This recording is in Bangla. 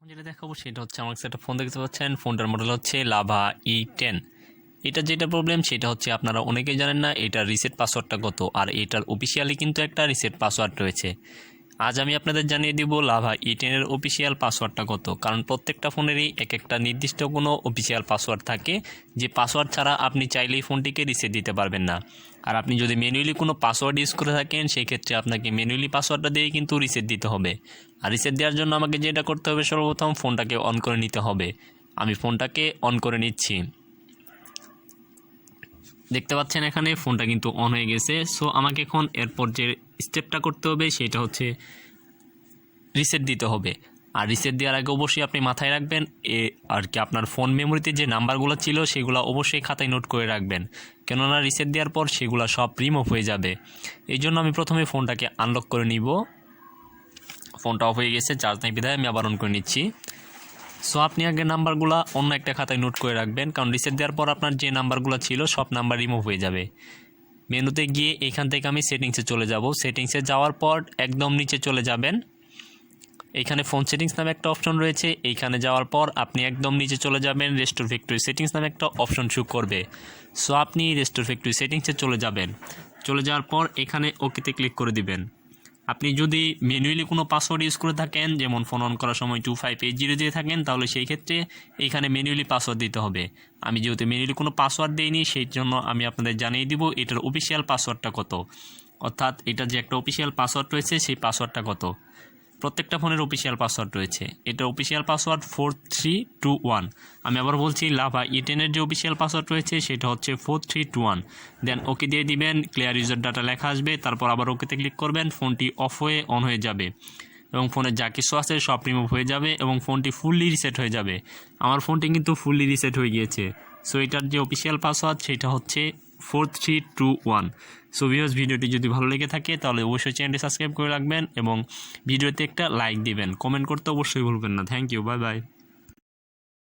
যেটা দেখাবো সেটা হচ্ছে আমার কাছে একটা ফোন দেখতে পাচ্ছেন, ফোনটার মডেল হচ্ছে লাভা E10। এটা যেটা প্রবলেম সেটা হচ্ছে আপনারা অনেকেই জানেন না এটার রিসেট পাসওয়ার্ডটা কত, আর এটার অফিসিয়ালি কিন্তু একটা রিসেট পাসওয়ার্ড রয়েছে। আজ আমি আপনাদের জানিয়ে দিব লাভা E10 এর অফিসিয়াল পাসওয়ার্ডটা কত, কারণ প্রত্যেকটা ফোনেরই এক একটা নির্দিষ্ট কোনো অফিসিয়াল পাসওয়ার্ড থাকে, যে পাসওয়ার্ড ছাড়া আপনি চাইলেই ফোনটিকে রিসেট দিতে পারবেন না। আর আপনি যদি ম্যানুয়ালি কোনো পাসওয়ার্ড ইউজ করে থাকেন সেই ক্ষেত্রে আপনাকে ম্যানুয়ালি পাসওয়ার্ডটা দিয়ে কিন্তু রিসেট দিতে হবে। আর রিসেট দেওয়ার জন্য আমাকে যেটা করতে হবে, সর্বপ্রথম ফোনটাকে অন করে নিতে হবে। আমি ফোনটাকে অন করে নিচ্ছি। দেখতে পাচ্ছেন এখানে ফোনটা কিন্তু অন হয়ে গেছে। সো আমাকে এখন এরপর যে স্টেপটা করতে হবে সেটা হচ্ছে রিসেট দিতে হবে। আর রিসেট দেওয়ার আগে অবশ্যই আপনি মাথায় রাখবেন আর কি আপনার ফোন মেমোরিতে যে নাম্বারগুলো ছিল সেগুলো অবশ্যই খাতায় নোট করে রাখবেন, কেননা রিসেট দেওয়ার পর সেগুলো সব রিমুভ হয়ে যাবে। এই জন্য আমি প্রথমে ফোনটাকে আনলক করে নিব। ফোনটা অফ হয়ে গেছে, চার্জ নেই বিধায় আমি আবার অন করে নিচ্ছি। সো আপনি আগে নাম্বারগুলো অন্য একটা খাতায় নোট করে রাখবেন, কারণ রিসেট দেওয়ার পর আপনার যে নাম্বারগুলো ছিল সব নাম্বার রিমুভ হয়ে যাবে। মেনুতে গিয়ে এখান থেকে আমি সেটিংসে চলে যাব। সেটিংসে যাওয়ার পর একদম নিচে চলে যাবেন। এইখানে ফোন সেটিংস নামে একটা অপশন রয়েছে, এইখানে যাওয়ার পর আপনি একদম নিচে চলে যাবেন। রেস্টোর ফ্যাক্টরি সেটিংস নামে একটা অপশন শো করবে। সো আপনি রেস্টোর ফ্যাক্টরি সেটিংসে চলে যাবেন। চলে যাওয়ার পর এখানে ওকেতে ক্লিক করে দিবেন। আপনি যদি ম্যানুয়ালি কোনো পাসওয়ার্ড ইউজ করে থাকেন, যেমন ফোন অন করার সময় 2580 দিয়ে থাকেন, তাহলে সেই ক্ষেত্রে এইখানে ম্যানুয়ালি পাসওয়ার্ড দিতে হবে। আমি যেহেতু ম্যানুয়ালি কোনো পাসওয়ার্ড দিইনি, সেই জন্য আমি আপনাদের জানিয়ে দিব এটার অফিসিয়াল পাসওয়ার্ডটা কত, অর্থাৎ এটা যে একটা অফিসিয়াল পাসওয়ার্ড রয়েছে সেই পাসওয়ার্ডটা কত। প্রত্যেকটা ফোনের অফিসিয়াল পাসওয়ার্ড রয়েছে। এটা অফিসিয়াল পাসওয়ার্ড 4321। আমি আবার বলছি, লাভা E10 এর যে অফিসিয়াল পাসওয়ার্ড রয়েছে সেটা হচ্ছে 4321। দেন ওকে দিয়ে দিবেন, ক্লিয়ার ইউজার ডাটা লেখা আসবে, তারপর আবার ওকেতে ক্লিক করবেন। ফোনটি অফ হয়ে অন হয়ে যাবে এবং ফোনের যা কিছু আছে সব রিমুভ হয়ে যাবে এবং ফোনটি ফুললি রিসেট হয়ে যাবে। আমার ফোনটি কিন্তু ফুললি রিসেট হয়ে গিয়েছে। সো এটার যে অফিসিয়াল পাসওয়ার্ড সেটা হচ্ছে 4321। সো ভিউয়ার্স, ভিডিওটি যদি ভালো লেগে থাকে তাহলে অবশ্যই চ্যানেলটি সাবস্ক্রাইব করে রাখবেন এবং ভিডিওতে একটা লাইক দিবেন। কমেন্ট করতে অবশ্যই ভুলবেন না। Thank you, bye by.